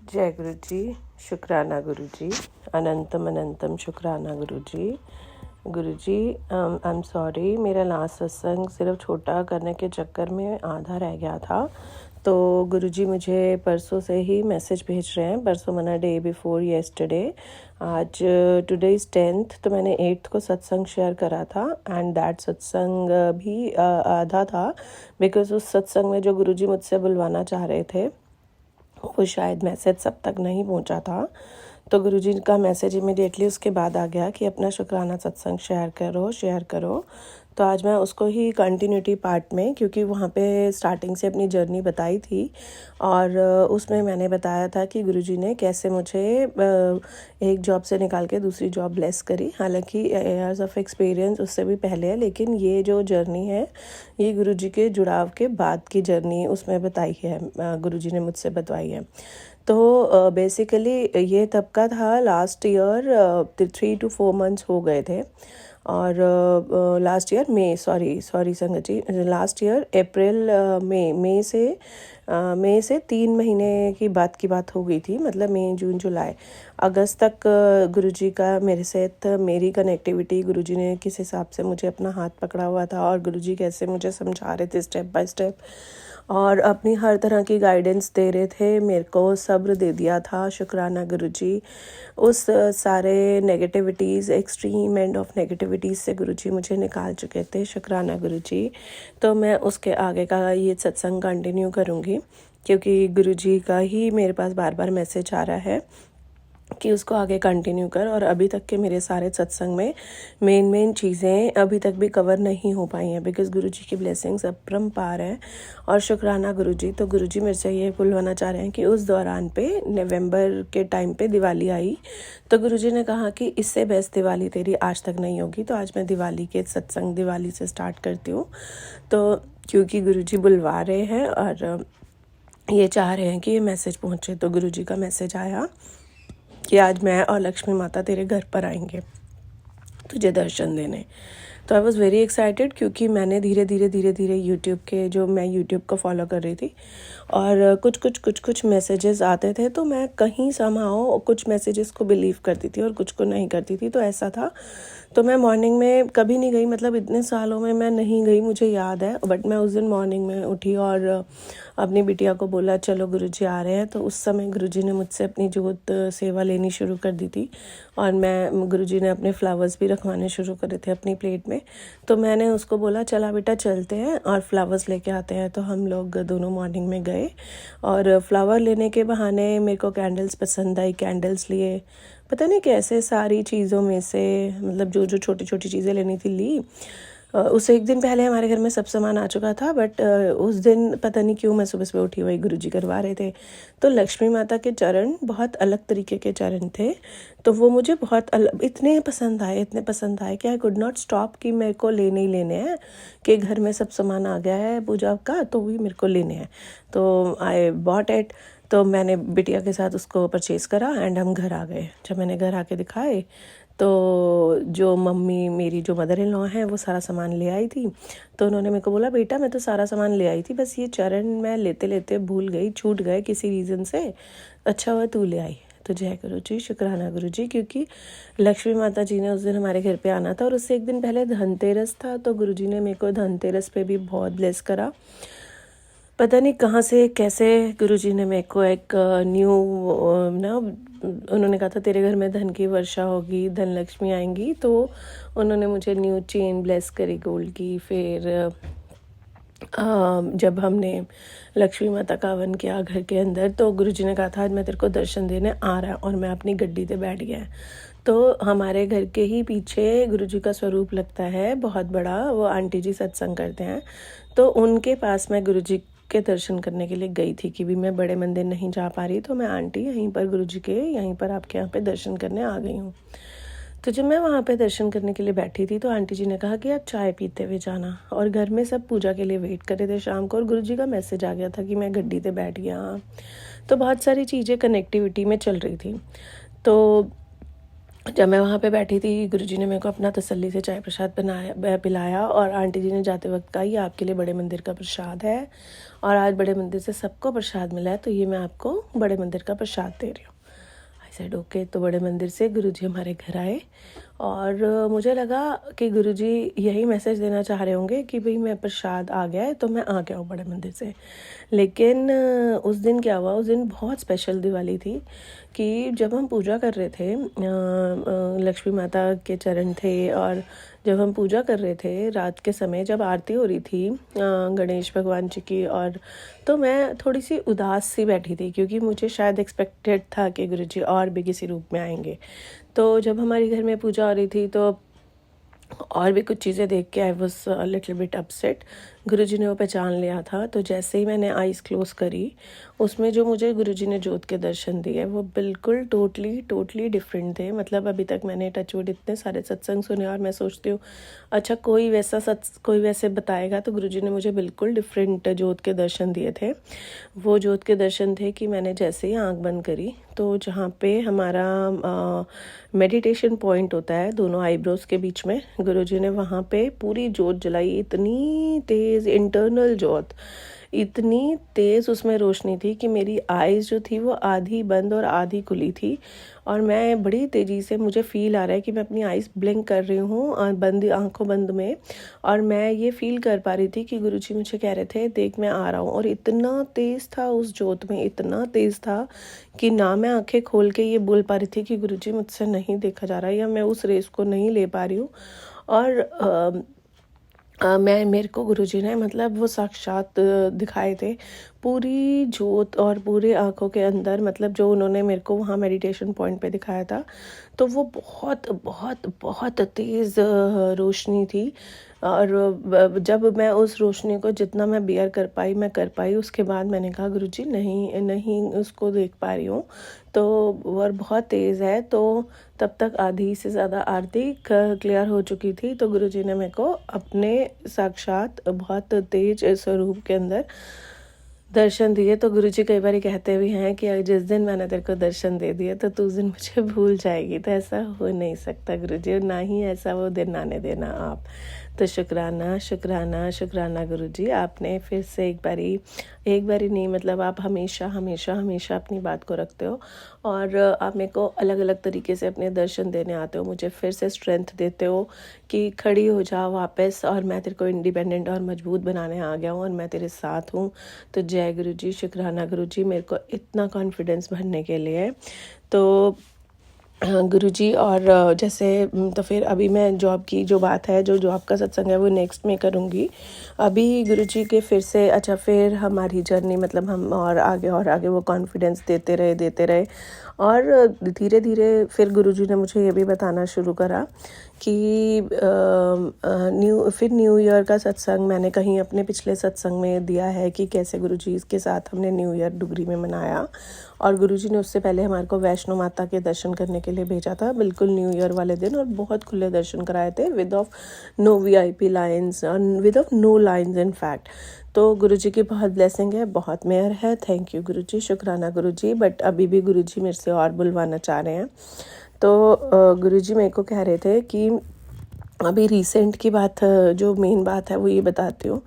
जय गुरु जी। शुक्राना गुरु जी। अनंतम अनंतम शुक्राना गुरु जी। गुरु जी, आई एम सॉरी, मेरा लास्ट सत्संग सिर्फ छोटा करने के चक्कर में आधा रह गया था। तो गुरु जी मुझे परसों से ही मैसेज भेज रहे हैं, परसों मना डे बिफोर येस्टरडे। आज टुडे इज़ 10th, तो मैंने 8th को सत्संग शेयर करा था एंड दैट सत्संग भी आधा था बिकॉज उस सत्संग में जो गुरु जी मुझसे बुलवाना चाह रहे थे वो शायद मैसेज सब तक नहीं पहुंचा था। तो गुरुजी का मैसेज इमीडिएटली उसके बाद आ गया कि अपना शुक्राना सत्संग शेयर करो। तो आज मैं उसको ही कंटिन्यूटी पार्ट में, क्योंकि वहाँ पे स्टार्टिंग से अपनी जर्नी बताई थी और उसमें मैंने बताया था कि गुरुजी ने कैसे मुझे एक जॉब से निकाल के दूसरी जॉब ब्लेस करी। हालांकि ईयर्स ऑफ एक्सपीरियंस उससे भी पहले है, लेकिन ये जो जर्नी है ये गुरुजी के जुड़ाव के बाद की जर्नी उसमें बताई है, गुरुजी ने मुझसे बताई है। तो बेसिकली ये तब का था, लास्ट ईयर 3 to 4 months हो गए थे। और लास्ट ईयर सॉरी संगत जी, लास्ट ईयर अप्रैल मई से 3 महीने की बात हो गई थी। मतलब मई जून जुलाई अगस्त तक गुरुजी का मेरे साथ मेरी कनेक्टिविटी, गुरुजी ने किस हिसाब से मुझे अपना हाथ पकड़ा हुआ था और गुरुजी कैसे मुझे समझा रहे थे स्टेप बाय स्टेप और अपनी हर तरह की गाइडेंस दे रहे थे, मेरे को सब्र दे दिया था। शुक्राना गुरुजी। उस सारे negativities, extreme end of negativities से गुरुजी मुझे निकाल चुके थे। शुक्राना गुरुजी। तो मैं उसके आगे का ये सत्संग कंटिन्यू करूँगी क्योंकि गुरुजी का ही मेरे पास बार बार मैसेज आ रहा है कि उसको आगे कंटिन्यू कर। और अभी तक के मेरे सारे सत्संग में मेन चीज़ें अभी तक भी कवर नहीं हो पाई हैं बिकॉज़ गुरुजी की ब्लेसिंग्स अपरंपार हैं। और शुक्राना गुरुजी। तो गुरुजी मेरे से ये बुलवाना चाह रहे हैं कि उस दौरान पे नवंबर के टाइम पे दिवाली आई, तो गुरुजी ने कहा कि इससे बेस्ट दिवाली तेरी आज तक नहीं होगी। तो आज मैं दिवाली के सत्संग दिवाली से स्टार्ट करती हूँ। तो क्योंकि गुरुजी बुलवा रहे हैं और ये चाह रहे हैं कि ये मैसेज पहुँचे, तो गुरुजी का मैसेज आया कि आज मैं और लक्ष्मी माता तेरे घर पर आएंगे तुझे दर्शन देने। तो आई वॉज़ वेरी एक्साइटेड क्योंकि मैंने धीरे धीरे यूट्यूब के, जो मैं यूट्यूब को फॉलो कर रही थी और कुछ मैसेजेस आते थे, तो मैं कहीं समहाउ कुछ मैसेजेस को बिलीव करती थी और कुछ को नहीं करती थी। तो ऐसा था। तो मैं मॉर्निंग में कभी नहीं गई, मतलब इतने सालों में मैं नहीं गई, मुझे याद है। बट मैं उस दिन मॉर्निंग में उठी और अपनी बिटिया को बोला चलो गुरुजी आ रहे हैं। तो उस समय गुरुजी ने मुझसे अपनी जोत सेवा लेनी शुरू कर दी थी और गुरुजी ने अपने फ्लावर्स भी रखवाने शुरू करे थे अपनी प्लेट में। तो मैंने उसको बोला चला बेटा चलते हैं और फ्लावर्स लेके आते हैं। तो हम लोग दोनों मॉर्निंग में गए और फ्लावर लेने के बहाने मेरे को कैंडल्स पसंद आई, कैंडल्स लिए। पता नहीं कैसे सारी चीज़ों में से, मतलब जो जो छोटी छोटी चीज़ें लेनी थी ली। उससे एक दिन पहले हमारे घर में सब सामान आ चुका था, बट उस दिन पता नहीं क्यों मैं सुबह सुबह उठी, वही गुरुजी करवा रहे थे। तो लक्ष्मी माता के चरण बहुत अलग तरीके के चरण थे, तो वो मुझे बहुत इतने पसंद आए कि आई कुड नॉट स्टॉप कि मेरे को लेने ही लेने हैं, कि घर में सब सामान आ गया है पूजा का तो भी मेरे को लेने हैं। तो आई बॉट इट। तो मैंने बिटिया के साथ उसको परचेज़ करा एंड हम घर आ गए। जब मैंने घर आके दिखाए तो जो मम्मी, मेरी जो मदर इन लॉ हैं, वो सारा सामान ले आई थी। तो उन्होंने मेरे को बोला बेटा मैं तो सारा सामान ले आई थी, बस ये चरण मैं लेते लेते भूल गई, छूट गए किसी रीज़न से, अच्छा हुआ तू ले आई। तो जय गुरु जी, शुक्राना गुरु जी। क्योंकि लक्ष्मी माता जी ने उस दिन हमारे घर पे आना था और उससे एक दिन पहले धनतेरस था, तो गुरु जी ने मेरे को धनतेरस पे भी बहुत ब्लेस करा। पता नहीं कहाँ से कैसे गुरुजी ने मेरे को एक न्यू ना, उन्होंने कहा था तेरे घर में धन की वर्षा होगी, धन लक्ष्मी आएंगी। तो उन्होंने मुझे न्यू चेन ब्लेस करी गोल्ड की। फिर जब हमने लक्ष्मी माता का हवन किया घर के अंदर, तो गुरुजी ने कहा था आज मैं तेरे को दर्शन देने आ रहा, और मैं अपनी गड्डी पे बैठ गया। तो हमारे घर के ही पीछे गुरुजी का स्वरूप लगता है बहुत बड़ा, वो आंटी जी सत्संग करते हैं। तो उनके पास मैं गुरुजी के दर्शन करने के लिए गई थी कि भी मैं बड़े मंदिर नहीं जा पा रही, तो मैं आंटी यहीं पर गुरुजी के यहीं पर आपके यहाँ पे दर्शन करने आ गई हूँ। तो जब मैं वहाँ पे दर्शन करने के लिए बैठी थी तो आंटी जी ने कहा कि आप चाय पीते हुए जाना, और घर में सब पूजा के लिए वेट कर रहे थे शाम को, और गुरुजी का मैसेज आ गया था कि मैं गड्डी पे बैठ गया। तो बहुत सारी चीज़ें कनेक्टिविटी में चल रही थी। तो जब मैं वहाँ पे बैठी थी, गुरुजी ने मेरे को अपना तसल्ली से चाय प्रसाद पिलाया और आंटी जी ने जाते वक्त कहा, ये आपके लिए बड़े मंदिर का प्रसाद है और आज बड़े मंदिर से सबको प्रसाद मिला है, तो ये मैं आपको बड़े मंदिर का प्रसाद दे रही हूँ। I said okay. तो बड़े मंदिर से गुरुजी हमारे घर आए और मुझे लगा कि गुरुजी यही मैसेज देना चाह रहे होंगे कि भाई मैं प्रसाद आ गया है तो मैं आ गया हूँ बड़े मंदिर से। लेकिन उस दिन क्या हुआ, उस दिन बहुत स्पेशल दिवाली थी कि जब हम पूजा कर रहे थे, लक्ष्मी माता के चरण थे और जब हम पूजा कर रहे थे रात के समय, जब आरती हो रही थी गणेश भगवान जी की, और तो मैं थोड़ी सी उदास सी बैठी थी क्योंकि मुझे शायद एक्सपेक्टेड था कि गुरुजी और भी किसी रूप में आएंगे। तो जब हमारे घर में पूजा हो रही थी तो और भी कुछ चीज़ें देख के I was little bit upset. गुरुजी ने वो पहचान लिया था, तो जैसे ही मैंने आइज़ क्लोज करी, उसमें जो मुझे गुरुजी ने जोत के दर्शन दिए वो बिल्कुल टोटली डिफरेंट थे। मतलब अभी तक मैंने टचवुड इतने सारे सत्संग सुने और मैं सोचती हूँ अच्छा कोई वैसे बताएगा, तो गुरुजी ने मुझे बिल्कुल डिफरेंट जोत के दर्शन दिए थे। वो जोत के दर्शन थे कि मैंने जैसे ही आँख बंद करी तो जहाँ पे हमारा मेडिटेशन पॉइंट होता है दोनों आईब्रोज के बीच में, गुरुजी ने वहाँ पे पूरी जोत जलाई। इतनी तेज़ इंटरनल जोत, इतनी तेज़ उसमें रोशनी थी कि मेरी आईज़ जो थी वो आधी बंद और आधी खुली थी और मैं बड़ी तेज़ी से, मुझे फ़ील आ रहा है कि मैं अपनी आईज़ ब्लिंक कर रही हूँ बंद आंखों बंद में, और मैं ये फ़ील कर पा रही थी कि गुरुजी मुझे कह रहे थे देख मैं आ रहा हूँ। और इतना तेज़ था उस जोत में, इतना तेज़ था कि ना मैं आंखें खोल के ये बोल पा रही थी कि गुरुजी मुझसे नहीं देखा जा रहा या मैं उस रेस को नहीं ले पा रही हूँ। और मेरे को गुरुजी ने मतलब वो साक्षात दिखाए थे पूरी जोत और पूरे आँखों के अंदर, मतलब जो उन्होंने मेरे को वहाँ मेडिटेशन पॉइंट पे दिखाया था, तो वो बहुत बहुत बहुत तेज़ रोशनी थी। और जब मैं उस रोशनी को जितना मैं बियर कर पाई, उसके बाद मैंने कहा गुरुजी नहीं उसको देख पा रही हूँ, तो और बहुत तेज़ है। तो तब तक आधी से ज़्यादा आरती क्लियर हो चुकी थी, तो गुरुजी ने मेरे को अपने साक्षात बहुत तेज स्वरूप के अंदर दर्शन दिए। तो गुरुजी कई बार कहते भी हैं कि जिस दिन मैंने तेरे को दर्शन दे दिया तो तू उस दिन मुझे भूल जाएगी, तो ऐसा हो नहीं सकता गुरुजी, ना ही ऐसा वो दिन आने देना आप। तो शुक्राना शुक्राना शुक्राना गुरुजी, आपने फिर से एक बारी नहीं, मतलब आप हमेशा हमेशा हमेशा अपनी बात को रखते हो और आप मेरे को अलग अलग तरीके से अपने दर्शन देने आते हो, मुझे फिर से स्ट्रेंथ देते हो कि खड़ी हो जा वापस, और मैं तेरे को इंडिपेंडेंट और मजबूत बनाने आ गया हूँ और मैं तेरे साथ हूँ। तो जय गुरुजी, शुक्राना गुरुजी मेरे को इतना कॉन्फिडेंस भरने के लिए। तो गुरुजी, और जैसे तो फिर अभी मैं जॉब की जो बात है, जो जॉब का सत्संग है वो नेक्स्ट में करूँगी। अभी गुरुजी के फिर से अच्छा फिर हमारी जर्नी, मतलब हम और आगे वो कॉन्फिडेंस देते रहे और धीरे धीरे फिर गुरुजी ने मुझे ये भी बताना शुरू करा कि न्यू ईयर का सत्संग मैंने कहीं अपने पिछले सत्संग में दिया है कि कैसे गुरुजी के साथ हमने न्यू ईयर डुगरी में मनाया, और गुरुजी ने उससे पहले हमारे को वैष्णो माता के दर्शन करने के लिए भेजा था बिल्कुल न्यू ईयर वाले दिन, और बहुत खुले दर्शन कराए थे with off no VIP lines, with off no lines in fact. तो गुरुजी की बहुत ब्लेसिंग है, बहुत मेहर है। थैंक यू गुरुजी, शुक्राना गुरुजी। बट अभी भी गुरुजी मेरे से और बुलवाना चाह रहे हैं। तो गुरुजी मेरे को कह रहे थे कि अभी रिसेंट की बात, जो मेन बात है वो ये बताती हूँ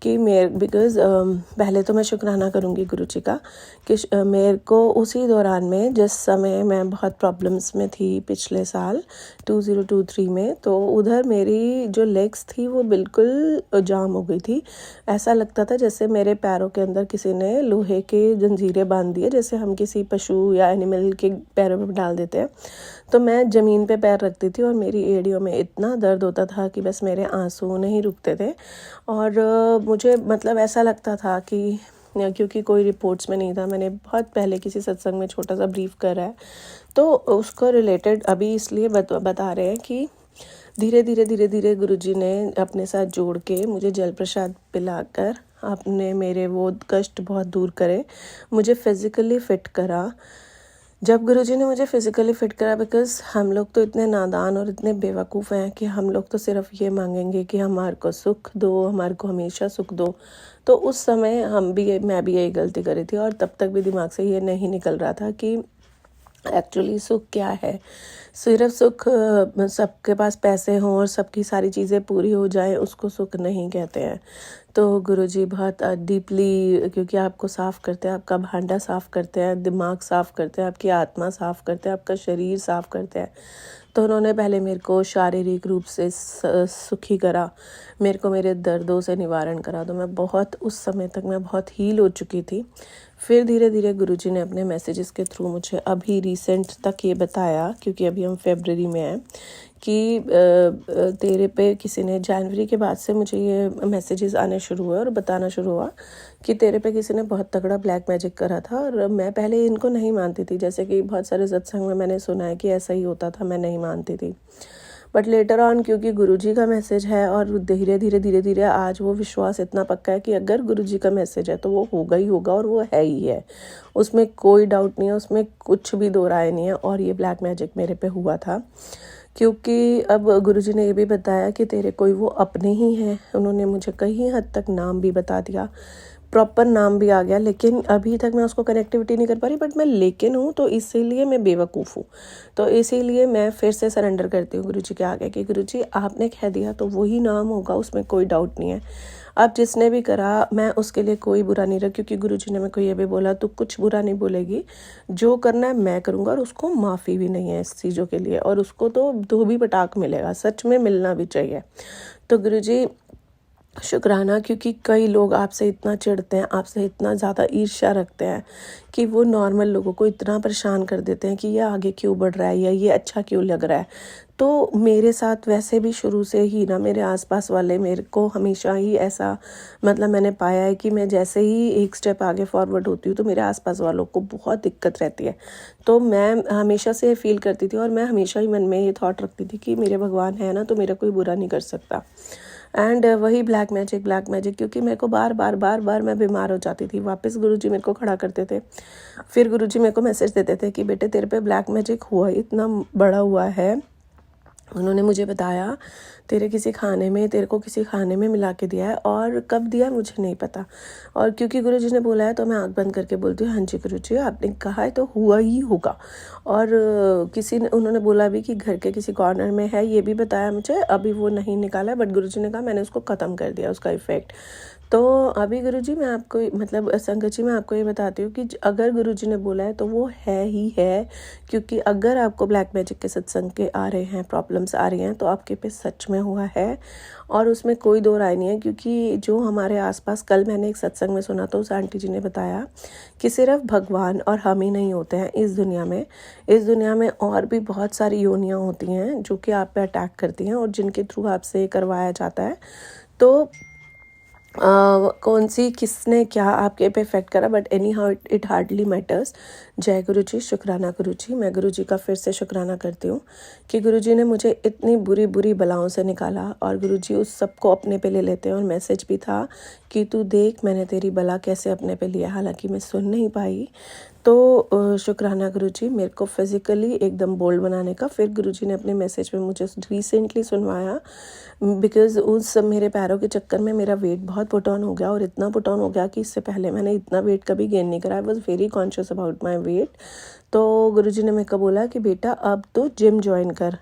कि बिकॉज़ पहले तो मैं शुक्राना करूँगी गुरुजी का कि मेरे को उसी दौरान में, जिस समय मैं बहुत प्रॉब्लम्स में थी पिछले साल 2023 में, तो उधर मेरी जो लेग्स थी वो बिल्कुल जाम हो गई थी। ऐसा लगता था जैसे मेरे पैरों के अंदर किसी ने लोहे के जंजीरें बांध दिए, जैसे हम किसी पशु या एनिमल के पैरों में डाल देते हैं। तो मैं ज़मीन पे पैर रखती थी और मेरी एड़ियों में इतना दर्द होता था कि बस मेरे आंसू नहीं रुकते थे। और मुझे मतलब ऐसा लगता था कि क्योंकि कोई रिपोर्ट्स में नहीं था, मैंने बहुत पहले किसी सत्संग में छोटा सा ब्रीफ करा है, तो उसको रिलेटेड अभी इसलिए बता रहे हैं कि धीरे धीरे गुरुजी ने अपने साथ जोड़ के मुझे जल प्रसाद पिलाकर आपने मेरे वो कष्ट बहुत दूर करे, मुझे फिज़िकली फ़िट करा। जब गुरुजी ने मुझे फिज़िकली फ़िट करा, बिकॉज़ हम लोग तो इतने नादान और इतने बेवकूफ़ हैं कि हम लोग तो सिर्फ ये मांगेंगे कि हमारे को सुख दो, हमारे को हमेशा सुख दो। तो उस समय मैं भी यही गलती करी थी और तब तक भी दिमाग से ये नहीं निकल रहा था कि एक्चुअली सुख क्या है? सिर्फ सुख सबके पास पैसे हों और सबकी सारी चीज़ें पूरी हो जाए उसको सुख नहीं कहते हैं। तो गुरुजी बहुत डीपली, क्योंकि आपको साफ़ करते हैं, आपका भांडा साफ़ करते हैं, दिमाग साफ़ करते हैं, आपकी आत्मा साफ़ करते हैं, आपका शरीर साफ़ करते हैं। तो उन्होंने पहले मेरे को शारीरिक रूप से सुखी करा, मेरे को मेरे दर्दों से निवारण करा। तो मैं बहुत, उस समय तक मैं बहुत हील हो चुकी थी। फिर धीरे धीरे गुरुजी ने अपने मैसेजेस के थ्रू मुझे अभी रिसेंट तक ये बताया, क्योंकि अभी हम फरवरी में हैं, कि तेरे पे किसी ने, जनवरी के बाद से मुझे ये मैसेजेस आने शुरू हुए और बताना शुरू हुआ कि तेरे पे किसी ने बहुत तगड़ा ब्लैक मैजिक करा था। और मैं पहले इनको नहीं मानती थी, जैसे कि बहुत सारे सत्संग में मैंने सुना है कि ऐसा ही होता था, मैं नहीं मानती थी। बट लेटर ऑन, क्योंकि गुरुजी का मैसेज है और धीरे धीरे आज वो विश्वास इतना पक्का है कि अगर गुरुजी का मैसेज है तो वो होगा ही होगा, और वो है ही है, उसमें कोई डाउट नहीं है, उसमें कुछ भी दो राय नहीं है। और ये ब्लैक मैजिक मेरे पे हुआ था, क्योंकि अब गुरुजी ने ये भी बताया कि तेरे कोई वो अपने ही हैं। उन्होंने मुझे कई हद तक नाम भी बता दिया, प्रॉपर नाम भी आ गया, लेकिन अभी तक मैं उसको कनेक्टिविटी नहीं कर पा रही। बट मैं लेकिन हूँ, तो इसीलिए मैं बेवकूफ़ हूँ। तो इसीलिए मैं फिर से सरेंडर करती हूँ गुरुजी के आगे कि गुरुजी आपने कह दिया तो वही नाम होगा, उसमें कोई डाउट नहीं है। अब जिसने भी करा, मैं उसके लिए कोई बुरा नहीं रहा, क्योंकि गुरुजी ने मेरे को ये भी बोला तू कुछ बुरा नहीं बोलेगी, जो करना है मैं करूँगा। और उसको माफ़ी भी नहीं है इस चीज़ों के लिए, और उसको तो धोबी पटाख मिलेगा, सच में मिलना भी चाहिए। तो गुरुजी शुक्राना, क्योंकि कई लोग आपसे इतना चिढ़ते हैं, आपसे इतना ज़्यादा ईर्ष्या रखते हैं कि वो नॉर्मल लोगों को इतना परेशान कर देते हैं कि ये आगे क्यों बढ़ रहा है या ये अच्छा क्यों लग रहा है। तो मेरे साथ वैसे भी शुरू से ही ना, मेरे आसपास वाले मेरे को हमेशा ही ऐसा, मतलब मैंने पाया है कि मैं जैसे ही एक स्टेप आगे फॉरवर्ड होती हूँ तो मेरे आसपास वालों को बहुत दिक्कत रहती है। तो मैं हमेशा से फील करती थी, और मैं हमेशा ही मन में ये थॉट रखती थी कि मेरे भगवान है ना, तो मेरा कोई बुरा नहीं कर सकता। एंड वही ब्लैक मैजिक, क्योंकि मेरे को बार बार मैं बीमार हो जाती थी, वापस गुरुजी मेरे को खड़ा करते थे। फिर गुरुजी मेरे को मैसेज देते थे कि बेटे तेरे पे ब्लैक मैजिक हुआ, इतना बड़ा हुआ है। उन्होंने मुझे बताया तेरे किसी खाने में, तेरे को किसी खाने में मिला के दिया है, और कब दिया मुझे नहीं पता। और क्योंकि गुरुजी ने बोला है तो मैं आंख बंद करके बोलती हूँ हाँ जी गुरुजी आपने कहा है तो हुआ ही होगा। और किसी ने, उन्होंने बोला भी कि घर के किसी कॉर्नर में है, ये भी बताया मुझे, अभी वो नहीं निकाला है, बट गुरुजी ने कहा मैंने उसको ख़त्म कर दिया, उसका इफ़ेक्ट। तो अभी गुरुजी मैं आपको, मतलब संगत जी मैं आपको ये बताती हूँ कि अगर गुरुजी ने बोला है तो वो है ही है। क्योंकि अगर आपको ब्लैक मैजिक के सत्संग के आ रहे हैं, प्रॉब्लम्स आ रही हैं, तो आपके पे सच में हुआ है, और उसमें कोई दो राय नहीं है। क्योंकि जो हमारे आसपास, कल मैंने एक सत्संग में सुना तो उस आंटी जी ने बताया कि सिर्फ भगवान और हम ही नहीं होते हैं इस दुनिया में। इस दुनिया में और भी बहुत सारी योनियाँ होती हैं जो कि आप पे अटैक करती हैं और जिनके थ्रू आपसे करवाया जाता है। तो कौन सी किसने क्या आपके पे इफेक्ट करा, but any how it hardly matters. जय गुरु जी, शुक्राना गुरु जी। मैं गुरु जी का फिर से शुक्राना करती हूँ कि गुरु जी ने मुझे इतनी बुरी बुरी बलाओं से निकाला, और गुरु जी उस सबको अपने पे ले लेते हैं। और मैसेज भी था कि तू देख मैंने तेरी बला कैसे अपने पे लिया, हालांकि मैं सुन नहीं पाई। तो शुक्राना गुरुजी मेरे को फिज़िकली एकदम बोल्ड बनाने का। फिर गुरुजी ने अपने मैसेज में मुझे रिसेंटली सुनवाया, बिकॉज़ उस मेरे पैरों के चक्कर में मेरा वेट बहुत पुट ऑन हो गया, और इतना पुट ऑन हो गया कि इससे पहले मैंने इतना वेट कभी गेन नहीं करा। I was very conscious about my weight. तो गुरुजी ने मेरे को बोला कि बेटा अब तो जिम ज्वाइन कर।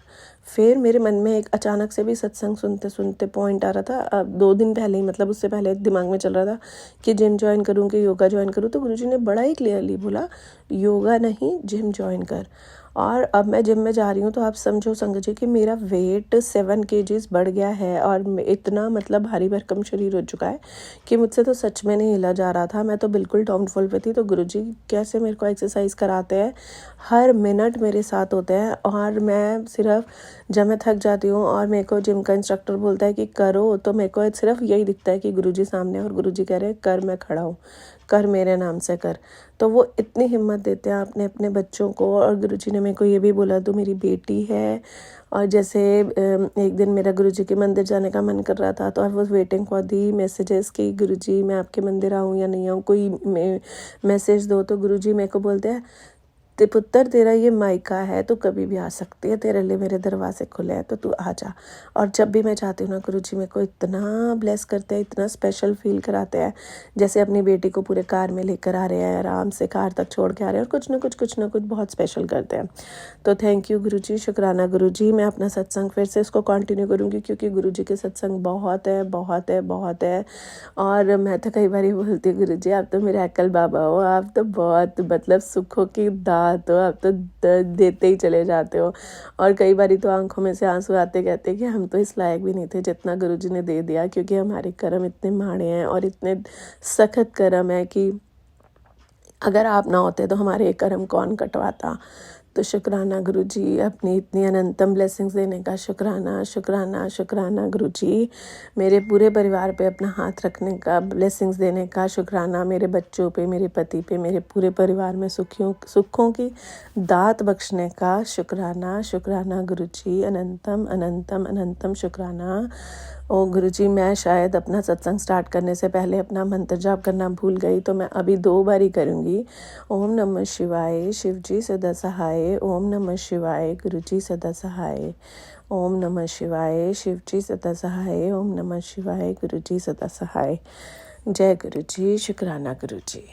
फिर मेरे मन में एक अचानक से भी सत्संग सुनते सुनते पॉइंट आ रहा था, अब 2 दिन पहले ही, मतलब उससे पहले दिमाग में चल रहा था कि जिम ज्वाइन करूँ कि योगा ज्वाइन करूँ। तो गुरुजी ने बड़ा ही क्लियरली बोला योगा नहीं, जिम ज्वाइन कर। और अब मैं जिम में जा रही हूँ, तो आप समझो संगत जी कि मेरा वेट 7 kgs बढ़ गया है, और इतना मतलब भारी भरकम शरीर हो चुका है कि मुझसे तो सच में नहीं हिला जा रहा था। मैं तो बिल्कुल डाउनफॉल पे थी। तो गुरुजी कैसे मेरे को एक्सरसाइज कराते हैं, हर मिनट मेरे साथ होते हैं। और मैं सिर्फ जब मैं थक जाती हूँ और मेरे को जिम का इंस्ट्रक्टर बोलता है कि करो, तो मेरे को सिर्फ यही दिखता है कि गुरुजी सामने, और गुरुजी कह रहे हैं कर, मैं खड़ा हूँ, कर मेरे नाम से कर। तो वो इतनी हिम्मत देते हैं अपने अपने बच्चों को। और गुरुजी ने मेरे को ये भी बोला तू मेरी बेटी है। और जैसे एक दिन मेरा गुरुजी के मंदिर जाने का मन कर रहा था, तो I was waiting for the messages कि गुरुजी मैं आपके मंदिर आऊँ या नहीं आऊँ, कोई मैसेज दो। तो गुरुजी मेरे को बोलते हैं ते पुत्र तेरा ये मायका है, तो कभी भी आ सकती है, तेरे लिए मेरे दरवाजे खुले हैं, तो तू आ जा। और जब भी मैं जाती हूँ ना, गुरुजी मेरे को इतना ब्लेस करते हैं, इतना स्पेशल फील कराते हैं, जैसे अपनी बेटी को पूरे कार में लेकर आ रहे हैं, आराम से कार तक छोड़ के आ रहे हैं, और कुछ ना कुछ बहुत स्पेशल करते हैं। तो थैंक यू गुरुजी, शुक्राना गुरुजी। मैं अपना सत्संग फिर से इसको कंटिन्यू करूँगी, क्योंकि गुरुजी के सत्संग बहुत है, बहुत है, बहुत है। और मैं तो कई बार बोलती हूँ, गुरुजी आप तो मेरे अक्ल बाबा हो, आप तो बहुत मतलब सुखों की दात हो, आप तो देते ही चले जाते हो। और कई बार तो आंखों में से आंसू आते, कहते कि हम तो इस लायक भी नहीं थे जितना गुरुजी ने दे दिया, क्योंकि हमारे कर्म इतने माड़े हैं और इतने सख्त कर्म है कि अगर आप ना होते तो हमारे ये कर्म कौन कटवाता। तो शुक्राना गुरुजी, अपनी इतनी अनंतम ब्लेसिंग्स देने का शुक्राना, शुक्राना, शुक्राना गुरुजी। मेरे पूरे परिवार पे अपना हाथ रखने का, ब्लेसिंग्स देने का शुक्राना। मेरे बच्चों पे, मेरे पति पे, मेरे पूरे परिवार में सुखों की दात बख्शने का शुक्राना, शुक्राना गुरुजी। अनंतम अनंतम अनंतम शुक्राना। ओ गुरुजी, मैं शायद अपना सत्संग स्टार्ट करने से पहले अपना मंत्र जाप करना भूल गई, तो मैं अभी 2 बार ही करूँगी। ओम नमः शिवाय, शिवजी सदा सहाय। ओम नमः शिवाय, गुरुजी सदा सहाय। ओम नमः शिवाय, शिवजी सदा सहाय। ओम नमः शिवाय, गुरुजी सदा सहाय। जय गुरुजी, शुक्राना गुरुजी।